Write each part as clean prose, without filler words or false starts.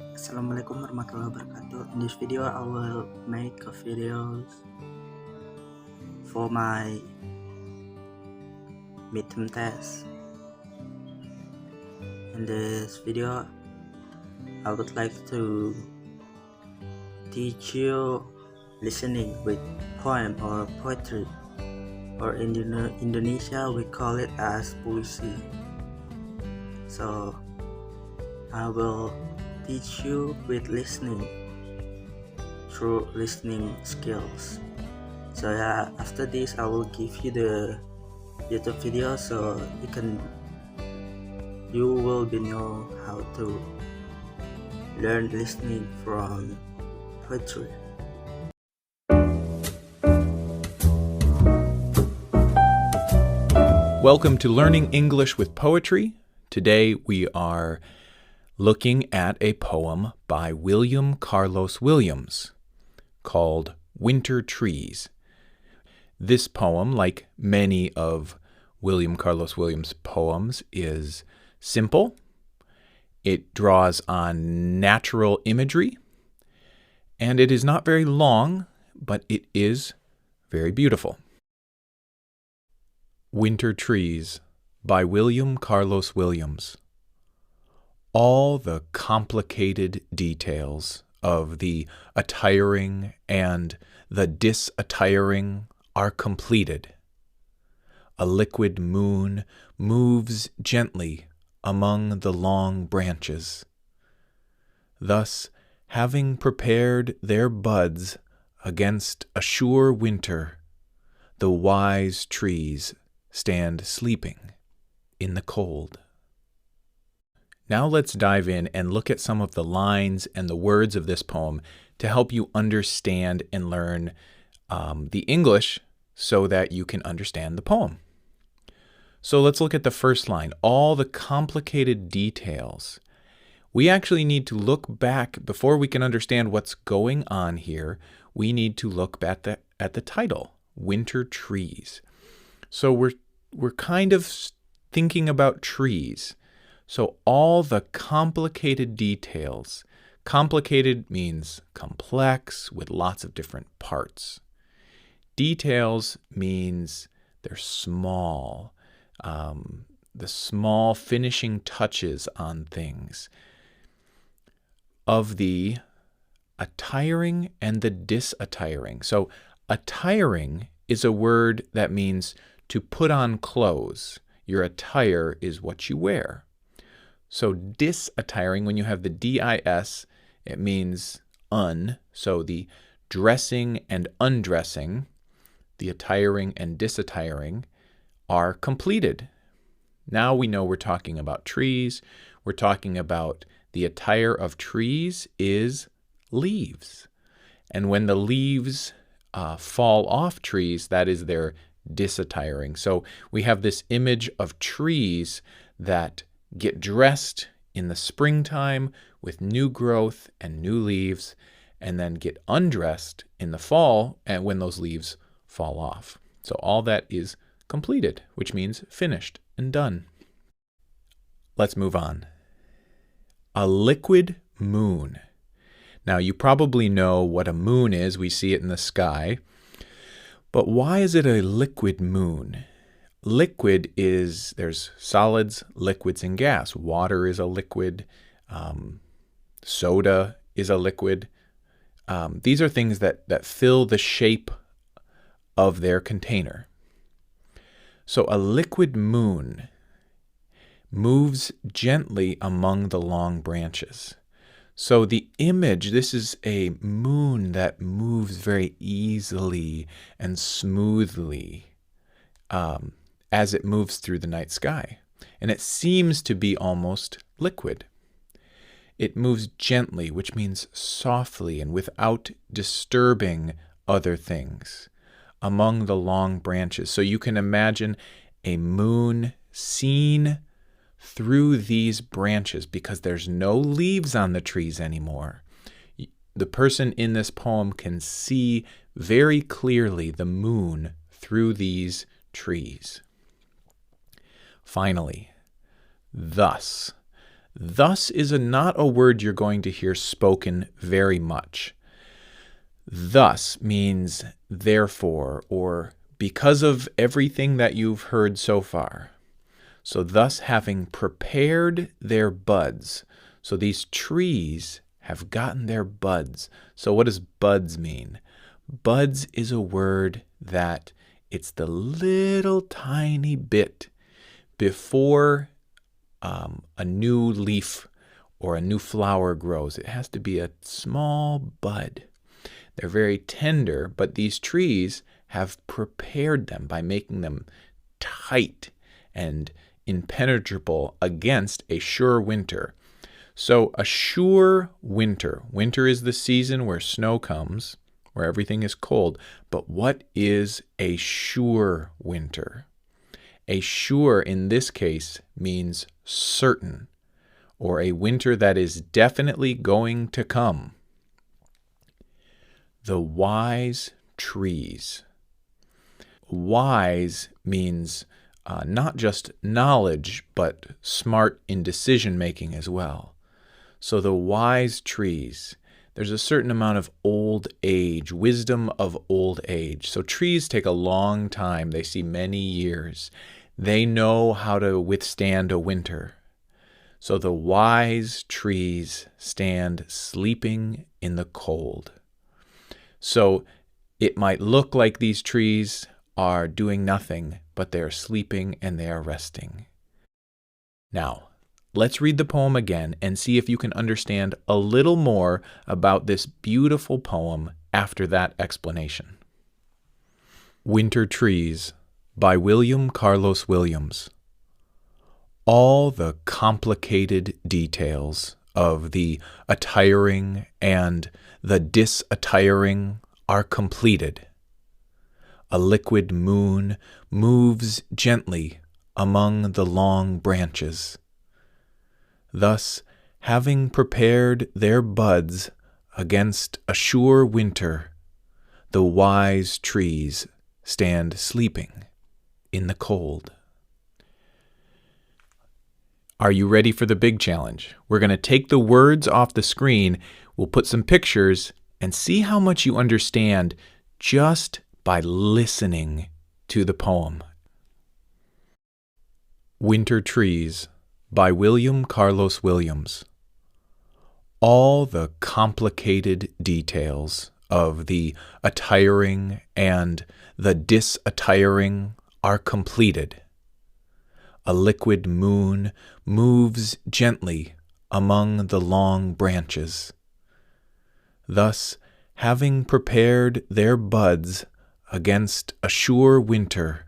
Assalamualaikum warahmatullahi wabarakatuh. In this video, I will make a videos for my midterm test. In this video, I would like to teach you listening with poem or poetry, or in Indonesia we call it as puisi. So I will teach you with listening through listening skills. So yeah, after this I will give you the YouTube video so you will be know how to learn listening from poetry. Welcome to Learning English with Poetry. Today we are looking at a poem by William Carlos Williams called Winter Trees. This poem, like many of William Carlos Williams' poems, is simple. It draws on natural imagery, and it is not very long, but it is very beautiful. Winter Trees by William Carlos Williams. All the complicated details of the attiring and the disattiring are completed. A liquid moon moves gently among the long branches. Thus, having prepared their buds against a sure winter, the wise trees stand sleeping in the cold. Now let's dive in and look at some of the lines and the words of this poem to help you understand and learn the English so that you can understand the poem. So let's look at the first line, all the complicated details. We actually need to look back before we can understand what's going on here. We need to look at the title, Winter Trees. So we're kind of thinking about trees. So all the complicated details. Complicated means complex with lots of different parts. Details means they're small. The small finishing touches on things. Of the attiring and the disattiring. So attiring is a word that means to put on clothes. Your attire is what you wear. So disattiring, when you have the D-I-S, it means un. So the dressing and undressing, the attiring and disattiring, are completed. Now we know we're talking about trees. We're talking about the attire of trees is leaves. And when the leaves fall off trees, that is their disattiring. So we have this image of trees that get dressed in the springtime with new growth and new leaves, and then get undressed in the fall and when those leaves fall off. So all that is completed, which means finished and done. Let's move on. A liquid moon. Now you probably know what a moon is. We see it in the sky. But why is it a liquid moon? Liquid is, there's solids, liquids, and gas. Water is a liquid. Soda is a liquid. These are things that fill the shape of their container. So a liquid moon moves gently among the long branches. So the image, this is a moon that moves very easily and smoothly as it moves through the night sky. And it seems to be almost liquid. It moves gently, which means softly and without disturbing other things among the long branches. So you can imagine a moon seen through these branches because there's no leaves on the trees anymore. The person in this poem can see very clearly the moon through these trees. Finally, thus. Thus is not a word you're going to hear spoken very much. Thus means therefore, or because of everything that you've heard so far. So thus having prepared their buds. So these trees have gotten their buds. So what does buds mean? Buds is a word that it's the little tiny bit before a new leaf or a new flower grows. It has to be a small bud. They're very tender, but these trees have prepared them by making them tight and impenetrable against a sure winter. So a sure winter. Winter is the season where snow comes, where everything is cold. But what is a sure winter? A sure in this case means certain, or a winter that is definitely going to come. The wise trees. Wise means not just knowledge, but smart in decision making as well. So the wise trees, there's a certain amount of old age, wisdom of old age. So trees take a long time. They see many years. They know how to withstand a winter. So the wise trees stand sleeping in the cold. So it might look like these trees are doing nothing, but they are sleeping and they are resting. Now, let's read the poem again and see if you can understand a little more about this beautiful poem after that explanation. Winter Trees by William Carlos Williams. All the complicated details of the attiring and the disattiring are completed. A liquid moon moves gently among the long branches. Thus, having prepared their buds against a sure winter, the wise trees stand sleeping in the cold. Are you ready for the big challenge? We're going to take the words off the screen, we'll put some pictures, and see how much you understand just by listening to the poem. Winter Trees by William Carlos Williams. All the complicated details of the attiring and the disattiring are completed. A liquid moon moves gently among the long branches. Thus, having prepared their buds against a sure winter,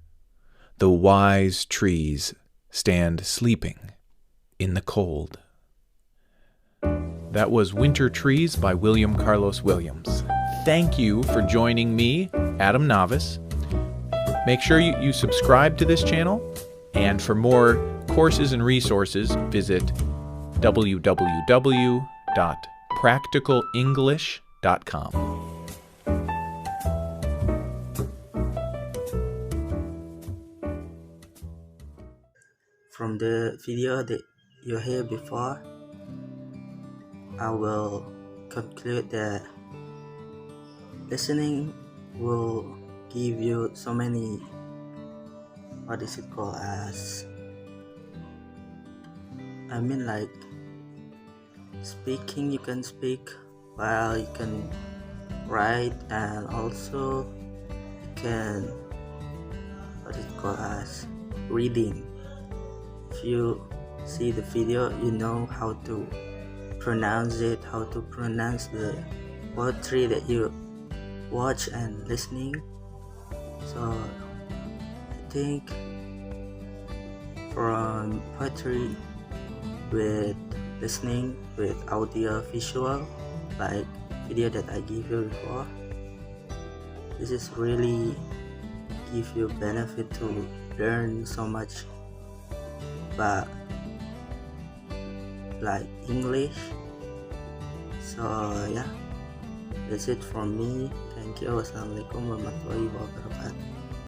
the wise trees stand sleeping in the cold. That was Winter Trees by William Carlos Williams. Thank you for joining me, Adam Navis. Make sure you subscribe to this channel, and for more courses and resources, visit www.practicalenglish.com. From the video that you heard before, I will conclude that listening will give you so many, what is it called as, like speaking, you can speak while you can write, and also you can, what is it called as, reading. If you see the video, you know how to pronounce it, how to pronounce the poetry that you watch and listening. So I think from poetry with listening, with audio visual, like video that I give you before, this is really give you benefit to learn so much about like English. So yeah, that's it from me. Thank you. Wassalamualaikum warahmatullahi wabarakatuh.